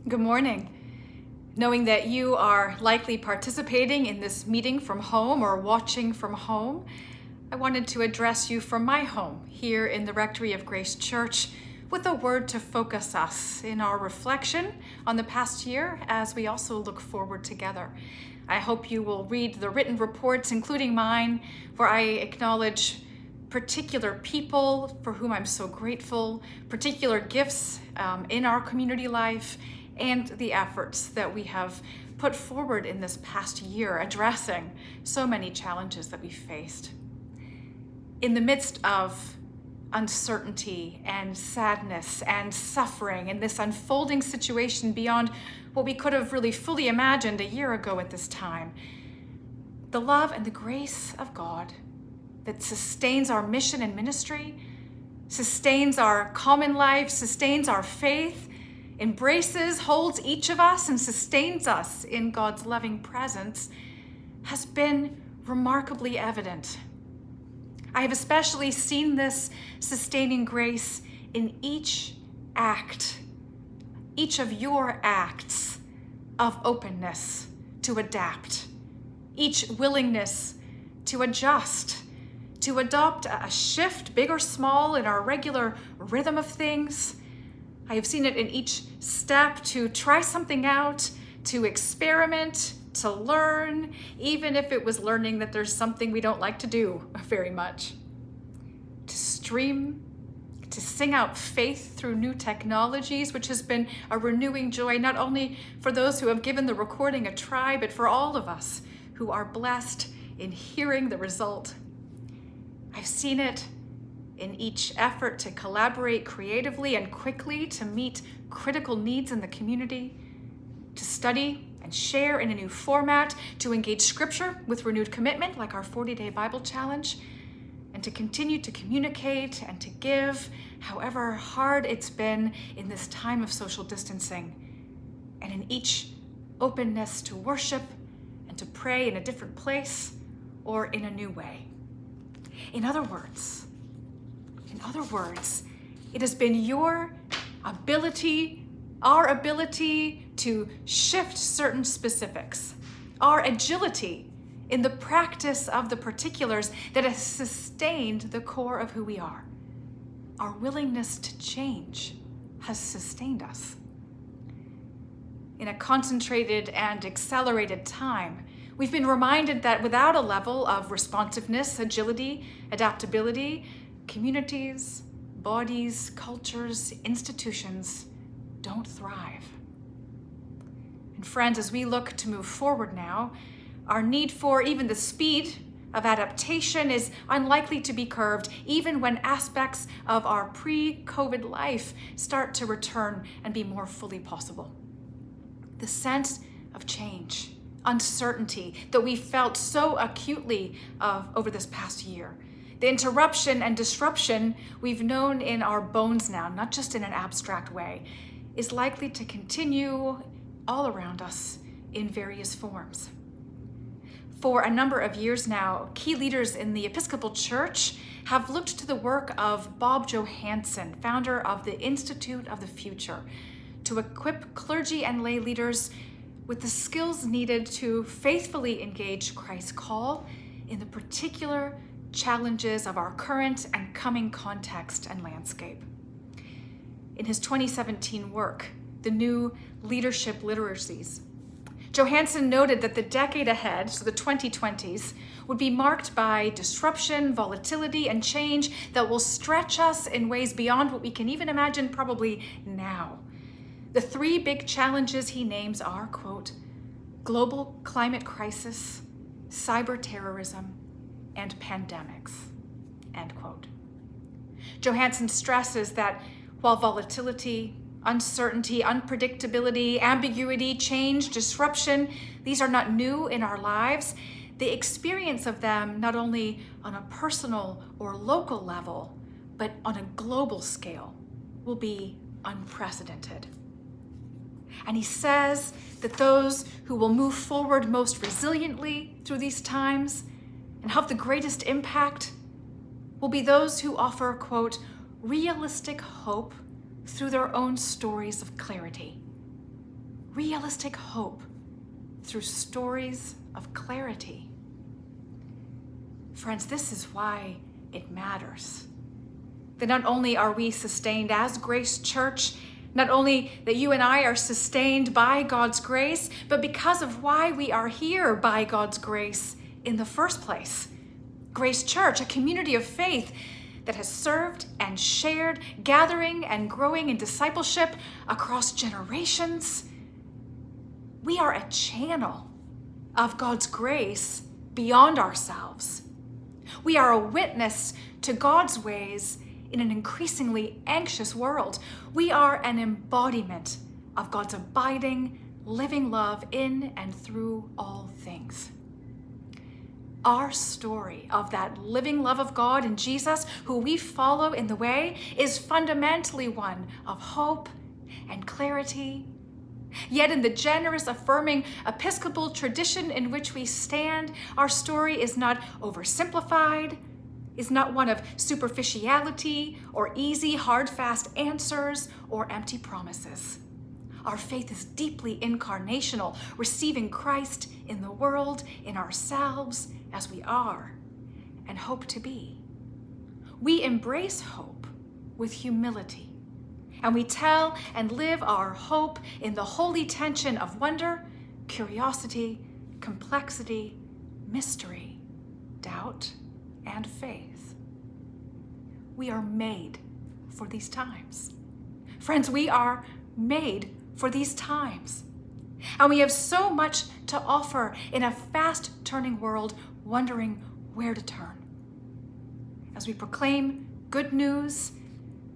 Good morning. Knowing that you are likely participating in this meeting from home or watching from home, I wanted to address you from my home here in the Rectory of Grace Church with a word to focus us in our reflection on the past year as we also look forward together. I hope you will read the written reports, including mine, where I acknowledge particular people for whom I'm so grateful, particular gifts in our community life, and the efforts that we have put forward in this past year addressing so many challenges that we faced. In the midst of uncertainty and sadness and suffering in this unfolding situation beyond what we could have really fully imagined a year ago at this time, the love and the grace of God that sustains our mission and ministry, sustains our common life, sustains our faith, embraces, holds each of us, and sustains us in God's loving presence, has been remarkably evident. I have especially seen this sustaining grace in each act, each of your acts of openness to adapt, each willingness to adjust, to adopt a shift, big or small, in our regular rhythm of things. I have seen it in each step to try something out, to experiment, to learn, even if it was learning that there's something we don't like to do very much. To stream, to sing out faith through new technologies, which has been a renewing joy, not only for those who have given the recording a try, but for all of us who are blessed in hearing the result. I've seen it in each effort to collaborate creatively and quickly to meet critical needs in the community, to study and share in a new format, to engage Scripture with renewed commitment, like our 40-day Bible challenge, and to continue to communicate and to give, however hard it's been in this time of social distancing, and in each openness to worship and to pray in a different place or in a new way. In other words, it has been your ability, our ability to shift certain specifics, our agility in the practice of the particulars that has sustained the core of who we are. Our willingness to change has sustained us. In a concentrated and accelerated time, we've been reminded that without a level of responsiveness, agility, adaptability, communities, bodies, cultures, institutions don't thrive. And friends, as we look to move forward now, our need for even the speed of adaptation is unlikely to be curbed, even when aspects of our pre-COVID life start to return and be more fully possible. The sense of change, uncertainty that we felt so acutely over this past year, the interruption and disruption we've known in our bones now, not just in an abstract way, is likely to continue all around us in various forms. For a number of years now, key leaders in the Episcopal Church have looked to the work of Bob Johansen, founder of the Institute of the Future, to equip clergy and lay leaders with the skills needed to faithfully engage Christ's call in the particular challenges of our current and coming context and landscape. In his 2017 work, The New Leadership Literacies, Johansen noted that the decade ahead, so the 2020s, would be marked by disruption, volatility, and change that will stretch us in ways beyond what we can even imagine probably now. The three big challenges he names are, quote, global climate crisis, cyber terrorism, and pandemics, end quote. Johansen stresses that while volatility, uncertainty, unpredictability, ambiguity, change, disruption, these are not new in our lives, the experience of them, not only on a personal or local level, but on a global scale, will be unprecedented. And he says that those who will move forward most resiliently through these times and have the greatest impact will be those who offer, quote, realistic hope through their own stories of clarity, realistic hope through stories of clarity. Friends, this is why it matters. That not only are we sustained as Grace Church, not only that you and I are sustained by God's grace, but because of why we are here by God's grace in the first place. Grace Church, a community of faith that has served and shared, gathering and growing in discipleship across generations. We are a channel of God's grace beyond ourselves. We are a witness to God's ways in an increasingly anxious world. We are an embodiment of God's abiding, living love in and through all things. Our story of that living love of God in Jesus, who we follow in the way, is fundamentally one of hope and clarity. Yet in the generous, affirming Episcopal tradition in which we stand, our story is not oversimplified, is not one of superficiality or easy, hard, fast answers or empty promises. Our faith is deeply incarnational, receiving Christ in the world, in ourselves, as we are and hope to be. We embrace hope with humility, and we tell and live our hope in the holy tension of wonder, curiosity, complexity, mystery, doubt, and faith. We are made for these times. Friends, we are made for these times. And we have so much to offer in a fast-turning world, wondering where to turn. As we proclaim good news,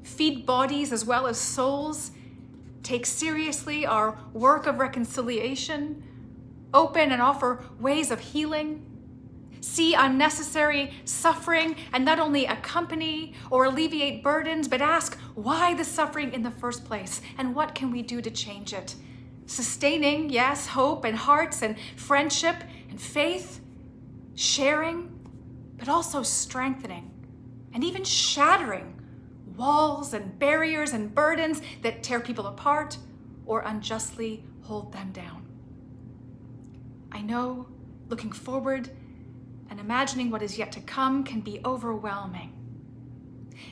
feed bodies as well as souls, take seriously our work of reconciliation, open and offer ways of healing, see unnecessary suffering and not only accompany or alleviate burdens, but ask why the suffering in the first place and what can we do to change it. Sustaining, yes, hope and hearts and friendship and faith, sharing, but also strengthening and even shattering walls and barriers and burdens that tear people apart or unjustly hold them down. I know looking forward and imagining what is yet to come can be overwhelming.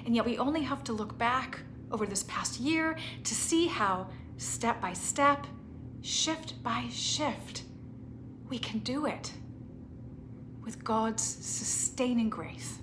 And yet we only have to look back over this past year to see how step by step, shift by shift, we can do it with God's sustaining grace.